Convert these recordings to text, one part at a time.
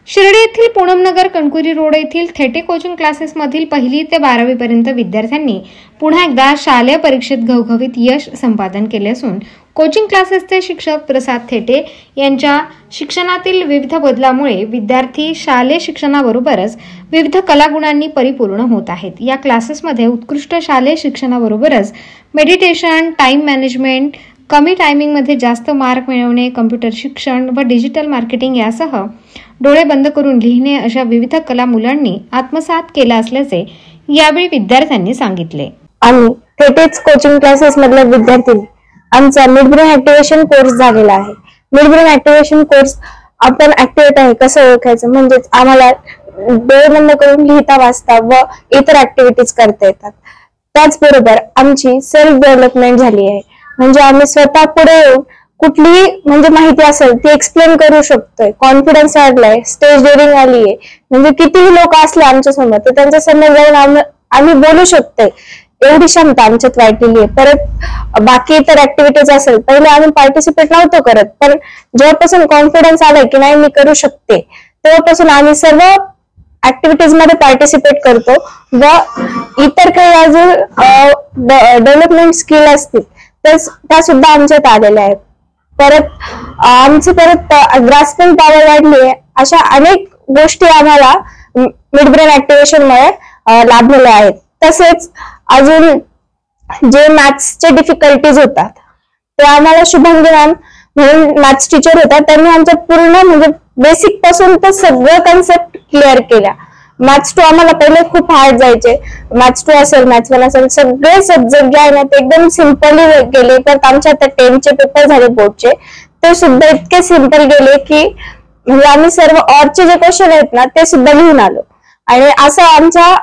शिर्डी येथील पूनमनगर कणकुरी रोड येथील थेटे कोचिंग क्लासेसमधील 1ली ते 12वी पर्यंत विद्यार्थ्यांनी पुन्हा एकदा शालेय परीक्षेत घवघवीत यश संपादन केले असून कोचिंग क्लासेसचे शिक्षक प्रसाद थेटे यांच्या शिक्षणातील विविध बदलामुळे विद्यार्थी शालेय शिक्षणाबरोबरच विविध कलागुणांनी परिपूर्ण होत आहेत। या क्लासेसमध्ये उत्कृष्ट शालेय शिक्षणाबरोबरच मेडिटेशन, टाइम मॅनेजमेंट, कमी टायमिंगमध्ये जास्त मार्क मिळवणे, कम्प्युटर शिक्षण व डिजिटल मार्केटिंग यासह डोळे बंद करून लिहिणे अशा विविध कला मुलांनी आत्मसात केला असल्याचे यावेळी विद्यार्थ्यांनी सांगितले। आम्ही थेटेच कोचिंग क्लासेस मधल्या विद्यार्थ्यांनी आमचा मिड ब्रेन ऍक्टिव्हेशन कोर्स झालेला आहे। मिड ब्रेन ऍक्टिव्हेशन कोर्स आपण ऍक्टिव्हेट आहे कसं ओळखायचं म्हणजेच आम्हाला डोळे बंद करून लिहिता वाचता व इतर ऍक्टिव्हिटीज करता येतात। त्याचबरोबर आमची सेल्फ डेव्हलपमेंट झाली आहे, म्हणजे आम्ही स्वतः पुढे येऊन कुठलीही म्हणजे माहिती असेल ती एक्सप्लेन करू शकतोय, कॉन्फिडन्स वाढलाय, स्टेज डेअरिंग आली आहे, म्हणजे कितीही लोक असले आमच्या समोर तर त्यांच्या समोर जाऊन आम्ही बोलू शकतोय एवढी क्षमता आमच्यात वाढलेली आहे। परत बाकी इतर ऍक्टिव्हिटीज असेल पहिले आम्ही पार्टिसिपेट नव्हतो करत, पण जेव्हापासून कॉन्फिडन्स आलाय की नाही मी करू शकते तेव्हापासून आम्ही सर्व ऍक्टिव्हिटीज मध्ये पार्टिसिपेट करतो व इतर काही अजून डेव्हलपमेंट स्किल असतील त्या सुद्धा आमच्यात आलेल्या आहेत। परत आमची ग्रास्पिंग पॉवर वाढली आहे, अशा अनेक गोष्टी आम्हाला मिड ब्रेन ऍक्टिव्हेशन मुळे लाभलेल्या आहेत। तसेच अजून जे मॅथ्सचे डिफिकल्टीज होतात ते आम्हाला शुभांगी मॅम म्हणून मॅथ्स टीचर होता, त्यांनी आमच्या पूर्ण म्हणजे बेसिक पासून तर सगळं कन्सेप्ट क्लिअर केल्या। मॅथ्स 2 आम्हाला पहिले खूप हार्ड जायचे, मॅथ्स 2 असेल, मॅथ्स 1 असेल, सगळे सब्जेक्ट जे आहे ना ते एकदम सिम्पली गेले। तर आमच्या आता 10चे पेपर झाले बोर्डचे, ते सुद्धा इतके सिम्पल गेले की म्हणजे आम्ही सर्व ऑरचे जे क्वेश्चन आहेत ना ते सुद्धा लिहून आलो। आणि असं आमच्या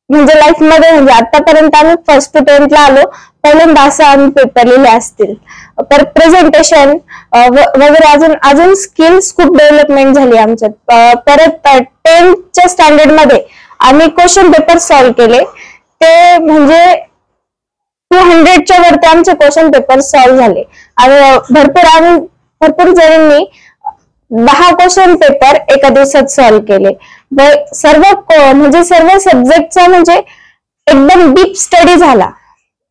म्हणजे लाईफ मध्ये म्हणजे आतापर्यंत आम्ही 1st to 10th ला आलो, पहिल्यांदा असं आम्ही पेपर लिहिले असतील। तर प्रेझेंटेशन वगैरे अजून स्किल्स खूप डेव्हलपमेंट झाली आमच्यात। परत 10th स्टँडर्ड मध्ये आम्ही क्वेश्चन पेपर सॉल्व्ह केले, ते म्हणजे 200च्या वरती आमचे क्वेश्चन पेपर सॉल्व्ह झाले आणि भरपूर जणांनी 10 क्वेश्चन पेपर एका दिवसात सॉल्व्ह केले। सर्व सब्जेक्टचा म्हणजे एकदम डीप स्टडी झाला।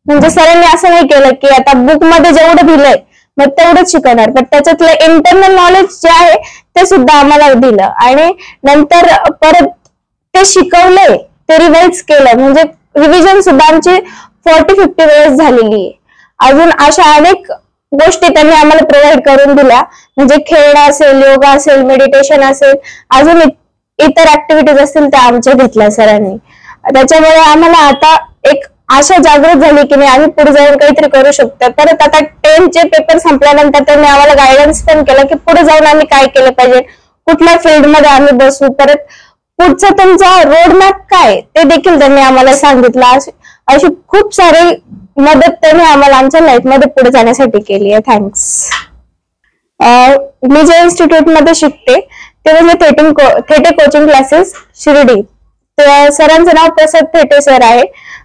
म्हणजे सरांनी असं नाही केलं की आता बुक मध्ये जेवढं दिलंय मग तेवढंच शिकवणार, पण त्याच्यातलं इंटरनल नॉलेज जे आहे ते सुद्धा आम्हाला दिलं आणि नंतर परत ते शिकवलंय, ते रिवाइज केलं, म्हणजे रिव्हिजन सुद्धा आमची 40-50 वेळेस झालेली आहे। अजून अशा अनेक गोष्टी त्यांनी आम्हाला प्रोव्हाइड करून दिल्या, म्हणजे खेळणं असेल, योगा असेल, मेडिटेशन असेल, अजून इतर ऍक्टिव्हिटीज असतील त्या आमच्या घेतल्या सरांनी। त्याच्यामुळे आम्हाला आता एक आशा जागृत झाली की नाही आम्ही पुढे जाऊन काहीतरी करू शकतो। परत आता 10चे पेपर संपल्यानंतर त्यांनी आम्हाला गायडन्स पण केलं की पुढे जाऊन आम्ही काय केलं पाहिजे, कुठल्या फील्डमध्ये आम्ही बसू, परत पुढचा तुमचा रोड मॅप काय ते देखील त्यांनी आम्हाला सांगितलं। अशी खूप सारी मदत त्यांनी आम्हाला आमच्या लाईफ मध्ये पुढे जाण्यासाठी केली आहे। थँक्स। मी जे इन्स्टिट्यूट मध्ये शिकते ते म्हणजे थेटे कोचिंग क्लासेस शिर्डी, सरांचं नाव प्रसाद थेटे सर आहे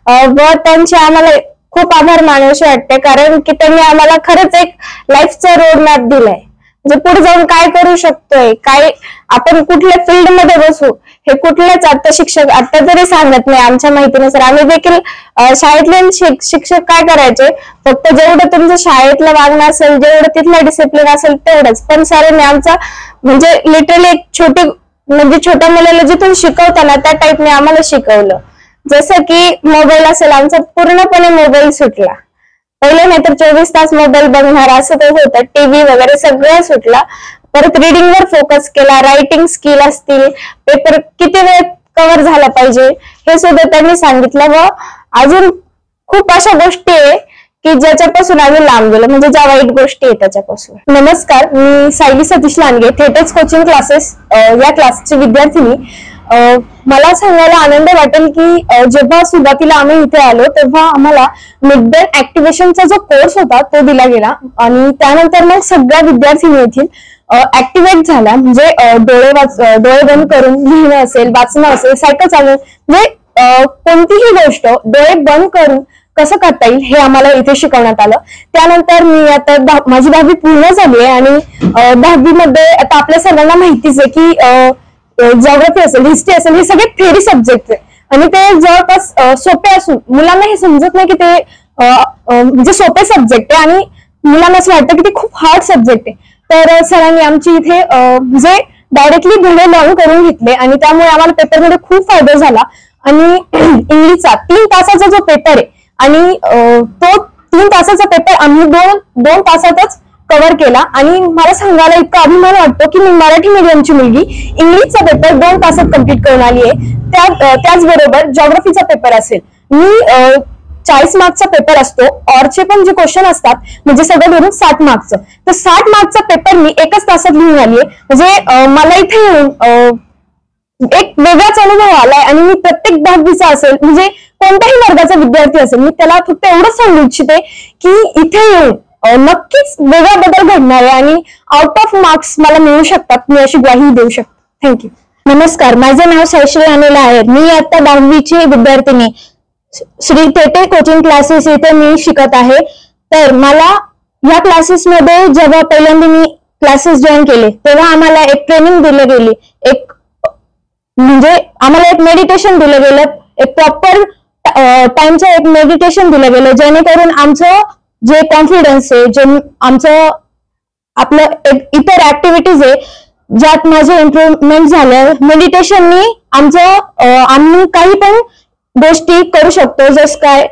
व त्यांचे आम्हाला खूप आभार मानावेसे वाटते, कारण की त्यांनी आम्हाला खरंच एक लाईफचा रोड मॅप दिलाय, म्हणजे पुढे जाऊन काय करू शकतोय, काय आपण कुठल्या फील्ड मध्ये बसू हे कुठलेच आता शिक्षक आता तरी सांगत नाही आमच्या माहितीनुसार। आम्ही देखील शाळेतले शिक्षक काय करायचे, फक्त जेवढं तुमचं शाळेतलं वागणं असेल, जेवढं तिथलं डिसिप्लिन असेल तेवढंच, पण सरांनी आमचा म्हणजे लिटरली एक छोट्या मुलाला जिथून शिकवताना त्या टाईपने आम्हाला शिकवलं। जसं की मोबाईल असेल, आमचा पूर्णपणे मोबाईल सुटला, पहिले नाही तर 24 तास मोबाईल बघणार असं ते होतं, टीव्ही वगैरे सगळं सुटला। परत रिडिंग वर फोकस केला, रायटिंग स्किल असतील, पेपर किती वेळ कव्हर झाला पाहिजे हे सुद्धा त्यांनी सांगितलं व अजून खूप अशा गोष्टी आहे की ज्याच्यापासून आम्ही लांब गेलो, म्हणजे ज्या वाईट गोष्टी आहेत त्याच्यापासून। नमस्कार, मी सायली सतीश लांडगे, थेटेच कोचिंग क्लासेस या क्लासची विद्यार्थिनी। मला सांगायला आनंद वाटेल की जेव्हा सुरुवातीला आम्ही इथे आलो तेव्हा आम्हाला मिड ब्रेन ऍक्टिव्हेशनचा जो कोर्स होता तो दिला गेला आणि त्यानंतर मग सगळ्या विद्यार्थिनी येथील ऍक्टिव्हेट झाल्या, म्हणजे डोळे बंद करून लिहिणं असेल, वाचणं असेल, सायकल चालवणं, म्हणजे कोणतीही गोष्ट डोळे बंद करून कसं करता येईल हे आम्हाला इथे शिकवण्यात आलं। त्यानंतर मी आता माझी 10वी पूर्ण झाली आहे आणि 10वी मध्ये आता आपल्या सर्वांना माहितीच आहे की जॉग्राफी असेल, हिस्ट्री असेल, हे सगळे थेरी सब्जेक्ट आहे आणि ते जवळपास सोपे असून मुलांना हे समजत नाही की ते म्हणजे सोपे सब्जेक्ट आहे आणि मुलांना असं वाटतं की ते खूप हार्ड सब्जेक्ट आहे. तर सरांनी आमची इथे म्हणजे डायरेक्टली धडे लॉन्च करून घेतले आणि त्यामुळे आम्हाला पेपरमध्ये खूप फायदा झाला. आणि इंग्लिशचा 3 तासाचा जो पेपर आहे आणि तो 3 तासाचा पेपर आम्ही दोन तासातच कव्हर केला. आणि मला सांगायला इतका अभिमान वाटतो की मी मराठी मीडियमची मुलगी इंग्लिशचा पेपर 2 तासात कम्प्लीट करून आली आहे. त्याचबरोबर जॉग्राफीचा पेपर असेल, मी 40 मार्क्सचा पेपर असतो, ऑरचे पण जे क्वेश्चन असतात म्हणजे सगळं धरून 60 मार्क्सचं, तर 60 मार्क्सचा पेपर मी 1 तासात लिहून आली आहे. म्हणजे मला इथे येऊन एक वेगळाच अनुभव आलाय. आणि मी प्रत्येक 10वीचा असेल म्हणजे कोणत्याही वर्गाचा विद्यार्थी असेल, मी त्याला फक्त एवढंच सांगू इच्छिते की इथे येऊन नक्कीच वेगळा बदल घडणार आहे आणि आउट ऑफ मार्क्स मला मिळू शकतात, मी अशी ग्वाही देऊ शकते. थँक्यू. नमस्कार, माझे नाव सायश्री अनिल आहे. मी आता 10वीची विद्यार्थिनी श्री थेटे कोचिंग क्लासेस इथे मी शिकत आहे. तर मला या क्लासेसमध्ये जेव्हा पहिल्यांदा मी क्लासेस जॉईन केले तेव्हा आम्हाला एक ट्रेनिंग दिली गेली, म्हणजे आम्हाला एक मेडिटेशन दिलं गेलं, एक प्रॉपर टाइमचं एक मेडिटेशन दिलं गेलं, जेणेकरून आमचं जे कॉन्फिडन्स आहे, जे आमचं आपलं इतर ऍक्टिव्हिटीज आहे ज्यात माझं इम्प्रुव्हमेंट झालं. मेडिटेशननी आम्ही काही पण गोष्टी करू शकतो, जसं काय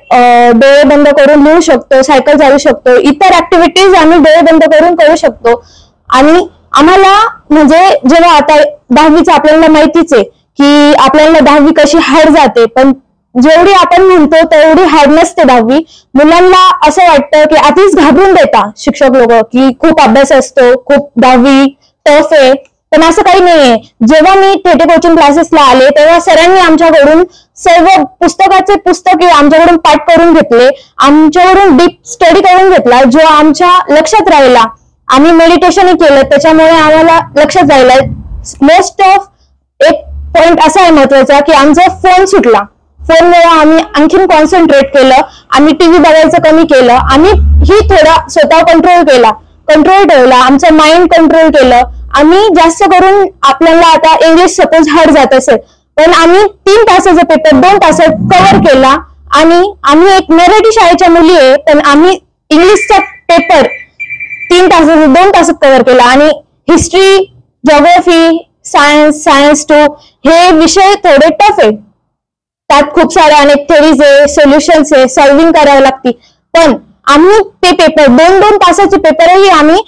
डोळे बंद करून लिहू शकतो, सायकल चालू शकतो, इतर ऍक्टिव्हिटीज आम्ही डोळे बंद करून करू शकतो. आणि आम्हाला म्हणजे जेव्हा आता 10वीचं आपल्याला माहितीच आहे की आपल्याला 10वी कशी हार्ड जाते, पण जेवढी आपण म्हणतो तेवढी हार्ड नसते 10वी. मुलांना असं वाटतं की आधीच घाबरून देता शिक्षक लोक की खूप अभ्यास असतो, खूप 10वी टफ आहे, पण असं काही नाहीये. जेव्हा मी थेटे कोचिंग क्लासेसला आले तेव्हा सरांनी आमच्याकडून सर्व पुस्तकाचे पुस्तके आमच्याकडून पाठ करून घेतले, आमच्याकडून डीप स्टडी करून घेतला, जो आमच्या लक्षात राहिला. आम्ही मेडिटेशन केलं त्याच्यामुळे आम्हाला लक्षात राहिलं. मोस्ट ऑफ एक पॉइंट असा आहे महत्वाचा की आमचा फोन सुटला. फोनमुळे आम्ही आणखीन कॉन्सन्ट्रेट केलं, आम्ही टीव्ही बघायचं कमी केलं, आम्ही ही थोडा स्वतः कंट्रोल ठेवला, आमचं माइंड कंट्रोल केलं. आम्ही जास्त करून आपल्याला आता इंग्लिश सपोज हार्ड जात असेल, पण आम्ही 3 तासाचा पेपर 2 तासात कव्हर केला. आणि आम्ही एक मराठी शाळेच्या मुली आहे, पण आम्ही इंग्लिशचा पेपर 3 तासाचा 2 तासात कव्हर केला. आणि हिस्ट्री, जॉग्राफी, सायन्स 2 हे विषय थोडे टफ आहे, त्यात खूप सारे अनेक थेरीज आहे, सोल्युशन्स आहे, सॉल्व्हिंग करावं लागते. पण आम्ही ते पेपर 2-2 तासाचे पेपरही आम्ही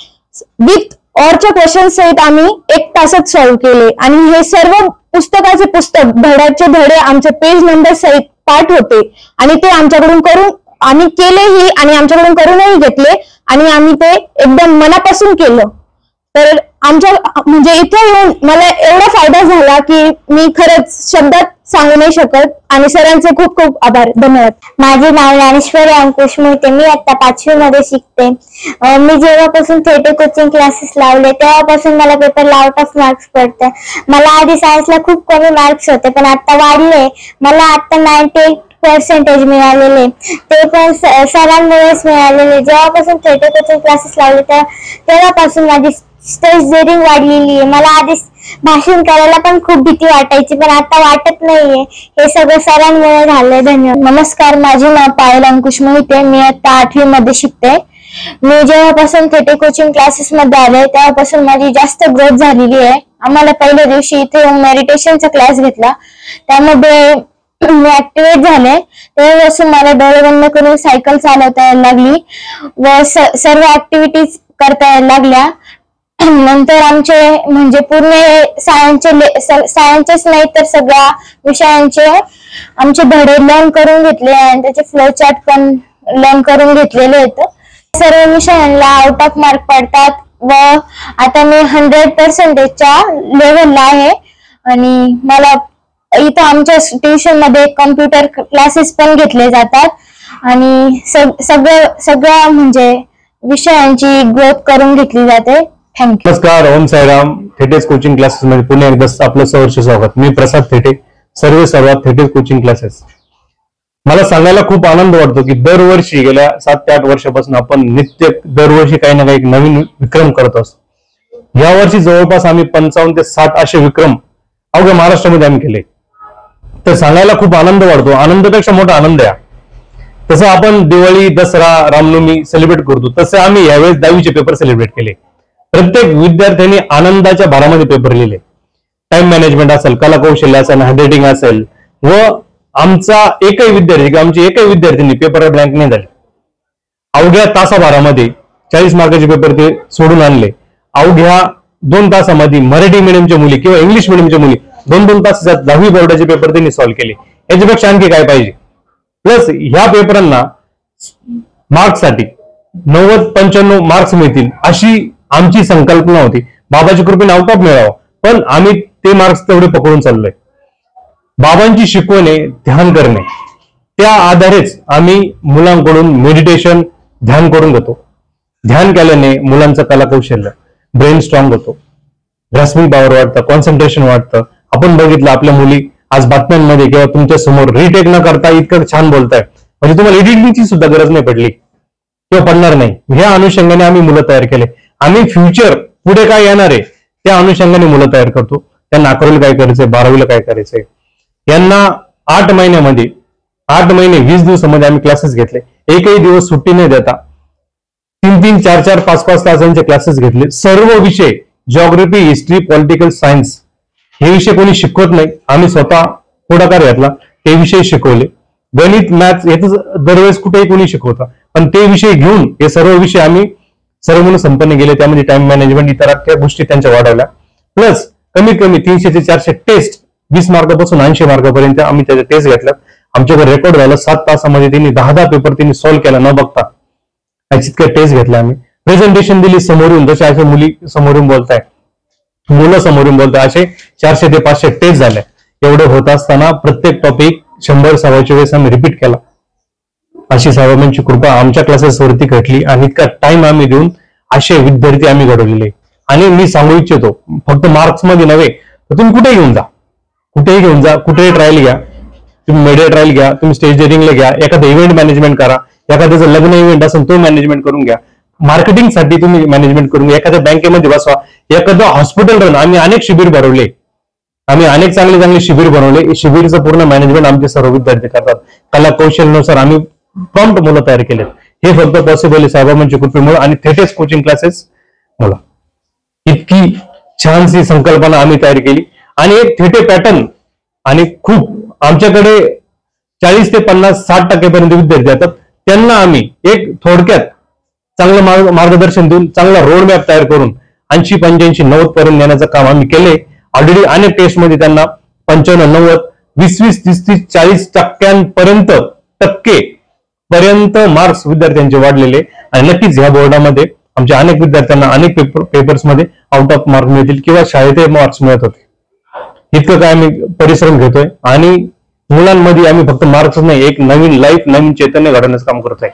विथ ऑरच्या क्वेश्चन सहित आम्ही 1 तासात सॉल्व्ह केले. आणि हे सर्व पुस्तकाचे पुस्तक धड्याचे धडे आमचे पेज नंबर सहित पाठ होते आणि ते आमच्याकडून करून आम्ही केलेही आणि आमच्याकडून करूनही घेतले आणि आम्ही ते एकदम मनापासून केलं. तर आमच्या म्हणजे इथे येऊन मला एवढा फायदा झाला की मी खरंच शब्दात सांगू नाही शकत. आणि सरांचे खूप खूप आभार. धन्यवाद. माझे नाव ज्ञानेश्वरी अंकुश मोहिते. मी आता 5वी मध्ये शिकते. मी जेव्हापासून थेटे कोचिंग क्लासेस लावले तेव्हापासून मला पेपरला आउट ऑफ मार्क्स पडते. मला आधी सायन्सला खूप कमी मार्क्स होते, पण आता वाढले. मला आता 98% मिळालेले, ते पण सरांमुळेच मिळालेले. जेव्हापासून थेटे कोचिंग क्लासेस लावले तेव्हापासून माझी स्टेज डेअरिंग वाढलेली आहे. मला आधी भाषण करायला पण खूप भीती वाटायची, पण आता वाटत नाहीये. हे सगळं सरांमुळे झालंय. धन्यवाद. नमस्कार, माझे नाव पायल अंकुश मोहिते. मी आता 8वी मध्ये शिकते. मी जेव्हापासून थेटे कोचिंग क्लासेस मध्ये आले तेव्हापासून माझी जास्त ग्रोथ झालेली आहे. आम्हाला पहिल्या दिवशी इथे मेडिटेशनचा क्लास घेतला, त्यामध्ये मी ऍक्टिव्हेट झाले. तेव्हापासून मला डोळे बंद करून सायकल चालवता यायला लागली व सर्व ऍक्टिव्हिटीज करता यायला लागल्या. नंतर आमचे म्हणजे पूर्ण सायन्सचेच नाही तर सगळ्या विषयांचे आमचे धडे लर्न करून घेतले आणि त्याचे फ्लो चार्ट पण लर्न करून घेतलेले आहेत. सर्व विषयांना आउट ऑफ मार्क पडतात व आता मी 100%च्या लेव्हलला आहे. आणि मला इथं आमच्या ट्युशन मध्ये कम्प्युटर क्लासेस पण घेतले जातात आणि सगळ्या म्हणजे विषयांची ग्रोथ करून घेतली जाते. थँक्यू. नमस्कार, ओम साईराम. थेटेज कोचिंग क्लासेस मध्ये पुन्हा एकदा आपलं सहर्ष स्वागत. मी प्रसाद थेटे, सर्वात थेटेज कोचिंग क्लासेस. मला सांगायला खूप आनंद वाटतो की दरवर्षी गेल्या 7 ते 8 वर्षापासून आपण दरवर्षी काही ना काही नवीन विक्रम करत असतो. यावर्षी जवळपास आम्ही 55 ते 60 असे विक्रम अवघ्या महाराष्ट्रामध्ये आम्ही केले. तर सांगायला खूप आनंद वाटतो, आनंदापेक्षा मोठा आनंद आहे. तसं आपण दिवाळी, दसरा, रामनवमी सेलिब्रेट करतो, तसं आम्ही यावेळेस 10वीचे पेपर सेलिब्रेट केले. प्रत्येक विद्यार्थ्यांनी आनंदाच्या भरामध्ये पेपर लिहिले. टाइम मॅनेजमेंट असेल, कला कौशल्य असेल, हँडरायटिंग असेल, व आमचा एकही विद्यार्थी किंवा आमची एकही विद्यार्थ्यांनी पेपर ब्लँक नाही झाले. अवघ्या तासाभरामध्ये 40 मार्काचे पेपर ते सोडून आणले. अवघ्या 2 तासामध्ये मराठी मिडियमच्या मुली किंवा इंग्लिश मिडियमच्या मुली 2-2 तासात 10वी बोर्डाचे पेपर त्यांनी सॉल्व्ह केले. याच्यापेक्षा आणखी काय पाहिजे. प्लस ह्या पेपरांना मार्क्ससाठी 90-95 मार्क्स मिळतील अशी आमची संकल्पना होती. बाबाची कृपेने आउट ऑफ मिळावं, पण आम्ही ते मार्क्स तेवढे पकडून चाललोय. बाबांची शिकवणे ध्यान करणे, त्या आधारेच आम्ही मुलांकडून मेडिटेशन, ध्यान करून घेतो. ध्यान केल्याने मुलांचं कला कौशल्य, ब्रेन स्ट्रॉंग होतो, ग्रास्पिंग पॉवर वाढतं, कॉन्सन्ट्रेशन वाढतं. आपण बघितलं आपल्या मुली आज बातम्यांमध्ये किंवा तुमच्या समोर रिटेक न करता इतकं छान बोलताय, म्हणजे तुम्हाला एडिटिंगची सुद्धा गरज नाही पडली किंवा पडणार नाही. ह्या अनुषंगाने आम्ही मुलं तयार केले. आम्ही फ्युचर पुढे काय येणार आहे त्या अनुषंगाने मुलं तयार करतो. त्यांना 11वीला काय करायचंय, 12वीला काय करायचंय, यांना 8 महिन्यामध्ये 8 महिने 20 दिवसामध्ये आम्ही क्लासेस घेतले. एकही दिवस सुट्टी न देता 3-3, 4-4, 5-5 तासांचे क्लासेस घेतले. सर्व विषय जिओग्राफी, हिस्ट्री, पॉलिटिकल सायन्स हे विषय कोणी शिकवत नाही, आम्ही स्वतः पुढाकार घेतला, ते विषय शिकवले. गणित, मॅथ्स हे तर दरवेळेस कुठेही कोणी शिकवतं, पण ते विषय घेऊन हे सर्व विषय आम्ही सर्व मुलं संपन्न गेले. त्यामध्ये टाइम मॅनेजमेंट, इतर त्या गोष्टी त्यांच्या वाढवल्या. प्लस कमीत कमी 300 ते 400 टेस्ट, 20 मार्कापासून 80 मार्कापर्यंत आम्ही त्याच्या टेस्ट घेतल्यात. आमच्याकडे रेकॉर्ड झालं 7 तासामध्ये त्यांनी 10 पेपर त्यांनी सॉल्व्ह केला न बघता. इतक्या टेस्ट घेतल्या आम्ही. प्रेझेंटेशन दिली समोरून, जसे अशा मुली समोरून बोलताय, मुलं समोरून बोलताय, असे 400 ते 500 टेस्ट झाल्या. एवढं होत असताना प्रत्येक टॉपिक 100-125 वेळेस आम्ही रिपीट केला. अशी साहेबांची कृपा आमच्या क्लासेसवरती घडली आणि इतका टाइम आम्ही देऊन असे विद्यार्थी आम्ही घडवलेले. आणि मी सांगू इच्छितो, फक्त मार्क्स मध्ये नव्हे तर तुम्ही कुठेही घेऊन जा, कुठेही घेऊन जा, कुठेही ट्रायल घ्या, तुम्ही मीडिया ट्रायल घ्या, तुम्ही स्टेज डेअरिंगला घ्या, एखादं इव्हेंट मॅनेजमेंट करा, एखाद्याचं लग्न इव्हेंट असेल तो मॅनेजमेंट करून घ्या, मार्केटिंगसाठी तुम्ही मॅनेजमेंट करून घ्या, एखाद्या बँकेमध्ये बसवा, एखादं हॉस्पिटल रन. आम्ही अनेक शिबिर भरवले, आम्ही अनेक चांगले चांगले शिबिर बनवले. शिबिरचं पूर्ण मॅनेजमेंट आमचे सर्व विद्यार्थी करतात. कला कौशल्यानुसार आम्ही प्रॉम्प्ट मुलं तयार केलेत. हे फक्त पॉसिबल आहे साहेबांच्या कृपेमुळे आणि थेटेस कोचिंग क्लासेस मुलं. इतकी छानशी संकल्पना आम्ही तयार केली आणि एक थेटे पॅटर्न. आणि खूप आमच्याकडे 40 ते 50-60% पर्यंत विद्यार्थी येतात. त्यांना आम्ही एक थोडक्यात चांगलं मार्गदर्शन देऊन चांगला रोड मॅप तयार करून 80, 85, 90 पर्यंत नेण्याचं काम आम्ही केले. ऑलरेडी अनेक टेस्टमध्ये त्यांना 95, 90, 20, 30, 40% पर्यंत मार्क्स विद्यार्थ्यांचे वाढलेले. आणि नक्कीच ह्या बोर्डामध्ये आमच्या अनेक विद्यार्थ्यांना अनेक पेपर्समध्ये आउट ऑफ मार्क मिळतील किंवा शाळेत मार्क्स मिळत होते. इतकं काय आम्ही परिश्रम घेतोय आणि मुलांमध्ये आम्ही फक्त मार्क्स नाही, एक नवीन लाईफ, नवीन चैतन्य घडवण्याचं काम करतोय.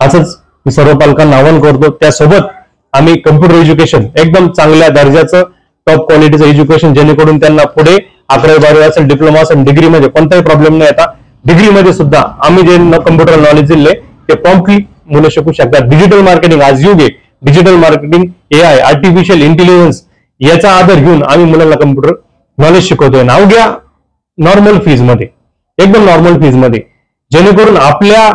असंच मी सर्व पालकांना आवाहन करतो. त्यासोबत आम्ही कम्प्युटर एज्युकेशन, एकदम चांगल्या दर्जाचं टॉप क्वालिटीचं एज्युकेशन, जेणेकरून त्यांना पुढे 11वी 12वी असेल, डिप्लोमा असेल, डिग्रीमध्ये कोणताही प्रॉब्लेम नाही येता. डिग्रीमध्ये सुद्धा आम्ही जे कम्प्युटर नॉलेज दिले ते प्रॉम्प्टली मुलं शिकू शकतात. डिजिटल मार्केटिंग, आज युग आहे digital marketing, AI, artificial intelligence याचा आधार घेऊन आम्ही मुलांना कम्प्युटर नॉलेज शिकवतोय. अवघ्या नॉर्मल फीज मध्ये, एकदम नॉर्मल फीज मध्ये, जेणेकरून आपल्या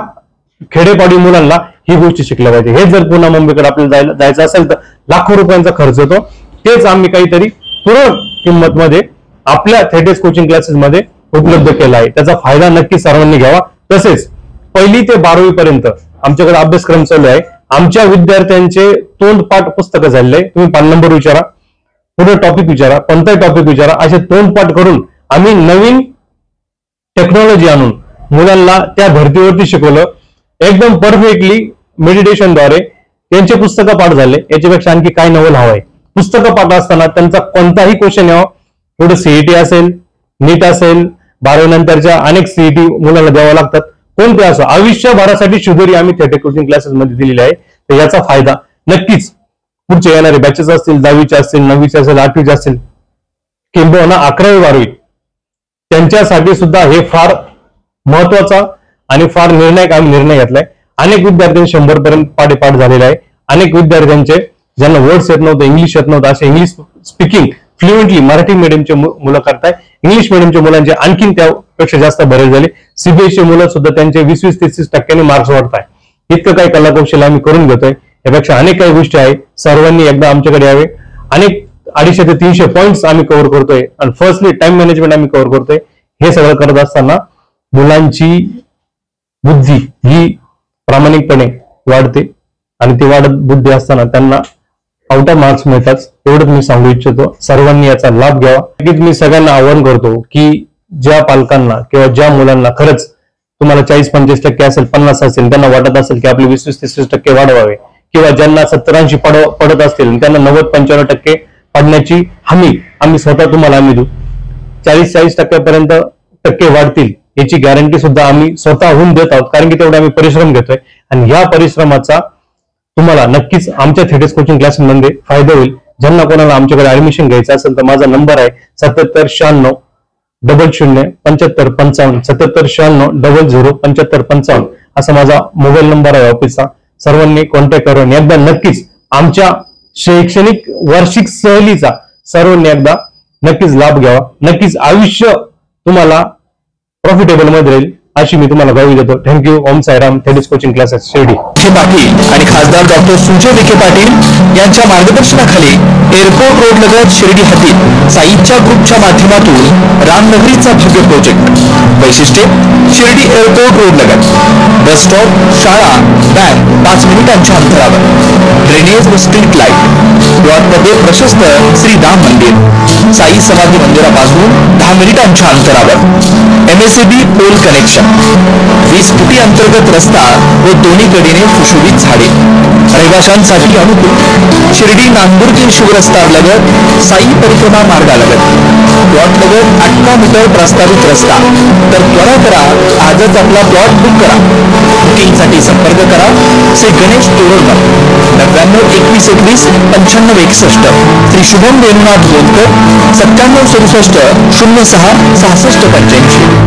खेडेपाडी मुलांना ही गोष्ट शिकल्या पाहिजे. हे जर पुन्हा मुंबईकडे आपल्याला जायचं असेल तर लाखो रुपयांचा खर्च येतो. तेच आम्ही काहीतरी पूर्ण किंमत मध्ये आपल्या थेटेस कोचिंग क्लासेस मध्ये उपलब्ध केला आहे. त्याचा फायदा नक्की सर्वांनी घ्यावा. तसेच 1ली ते 12वी पर्यंत आमच्याकडे अभ्यासक्रम चालू आहे. आमच्या विद्यार्थ्यांचे तोंडपाठ पुस्तकं झालेले. तुम्ही 5 नंबर विचारा, पुढे टॉपिक विचारा, कोणताही टॉपिक विचारा, असे तोंडपाठ करून आम्ही नवीन टेक्नॉलॉजी आणून मुलांना त्या भरतीवरती शिकवलं. एकदम परफेक्टली मेडिटेशनद्वारे त्यांचे पुस्तकं पाठ झाले. याच्यापेक्षा आणखी काय नवल हवं आहे. पुस्तकं पाठ असताना त्यांचा कोणताही क्वेश्चन यावं, पुढे CET असेल, नीट असेल, 12वी नंतरच्या अनेक CET मुलांना द्यावं लागतात, कोणते असो, आयुष्यभरासाठी शुद्धरी आम्ही थेटे कोचिंग क्लासेस मध्ये दिलेली आहे. तर याचा फायदा नक्कीच पुढचे येणारे बॅचेस असतील, 10वीचे असतील, 9वीचे असेल, 8वीचे असतील, किंबहुना 11वी 12वी त्यांच्यासाठी सुद्धा हे फार महत्वाचा आणि फार निर्णायक आम्ही निर्णय घेतलाय. अनेक विद्यार्थ्यांचे 100 पर्यंत पाठ झालेला आहे. अनेक विद्यार्थ्यांचे ज्यांना वर्ड्स येत नव्हतं, इंग्लिश येत नव्हतं, असे इंग्लिश स्पीकिंग फ्लुएंटली मराठी मीडियमचे मुलं करताय. इंग्लिश मीडियमच्या मुलांचे आणखीन त्यापेक्षा जास्त बरेच झाले. सीबीएसई मुलं सुद्धा त्यांचे 20-30% मार्क्स वाढताय. इतकं काही कलाकौशल्य आम्ही करून घेतोय. यापेक्षा अनेक काही गोष्टी आहेत. सर्वांनी एकदा आमच्याकडे यावे. अनेक 250 ते 300 पॉईंट्स आम्ही कव्हर करतोय आणि फर्स्टली टाइम मॅनेजमेंट आम्ही कव्हर करतोय. हे सगळं करत असताना मुलांची बुद्धी ही प्रामाणिकपणे वाढते आणि ती वाढत बुद्धी असताना त्यांना आउट ऑफ मार्क्स मिळतात. एवढंच मी सांगू इच्छितो. सर्वांनी याचा लाभ घ्यावा. नक्कीच मी सगळ्यांना आवाहन करतो की ज्या पालकांना किंवा ज्या मुलांना खरंच तुम्हाला 40-45% असेल, 50 असेल, त्यांना वाटत असेल की आपले 20-30% वाढवावे किंवा ज्यांना 70-80 पडत असतील त्यांना 90-95% पडण्याची हमी आम्ही स्वतः तुम्हाला देऊ. 40-40% टक्के वाढतील याची गॅरंटी सुद्धा आम्ही स्वतःहून देत आहोत. कारण की तेवढा आम्ही परिश्रम घेतोय आणि या परिश्रमाचा तुम्हाला नक्कीच आमच्या थेटेस कोचिंग क्लासेसमध्ये फायदा होईल. ज्यांना कोणाला आमच्याकडे ऍडमिशन घ्यायचं असेल तर माझा नंबर आहे 7796 00 75 55 7796 00 75 55 असा माझा मोबाईल नंबर आहे ऑफिसचा. सर्वांनी कॉन्टॅक्ट करून एकदा नक्कीच आमच्या शैक्षणिक वार्षिक सहलीचा सर्वांनी एकदा नक्कीच लाभ घ्यावा. नक्कीच आयुष्य तुम्हाला प्रॉफिटेबल मध्ये राहील अशी मी तुम्हाला ग्वाही देतो. थँक्यू. ओम साईराम. थेटेस कोचिंग क्लासेस शिर्डी. विखे पाटील आणि खासदार डॉक्टर सुजय विखे पाटील यांच्या मार्गदर्शनाखाली एअरपोर्ट रोड लगत शिर्डी हद्दीत साईच्या ग्रुपच्या माध्यमातून रामनगरीचा भव्य प्रोजेक्ट. वैशिष्ट्ये: शिर्डी एअरपोर्ट रोड लगत बस स्टॉप, शाळा, बँक 5 मिनिटांच्या अंतरावर. ड्रेनेज व स्ट्रीट लाईट. प्लॉटमध्ये प्रशस्त श्री राम मंदिर. साई समाधी मंदिरापासून 10 मिनिटांच्या अंतरावर. MSAB pole connection. 20 फुटी अंतर्गत रस्ता व दोन्ही कडेने सुशोभित झाडे. रहिवाशांसाठी अनुकूल. शिर्डी नांदुर्गी शिवरस्ता लगत साई परिक्रमा मार्गालगत. प्लॉट लगत 18 मीटर प्रस्तावित रस्ता. तर त्वरा करा, आजच आपला प्लॉट बुक करा. बुकिंगसाठी संपर्क करा श्री गणेश तोरडमल 99 21 21 95 61. श्री शुभम वेणुनाथ गोंदकर 97 67 06 66 85.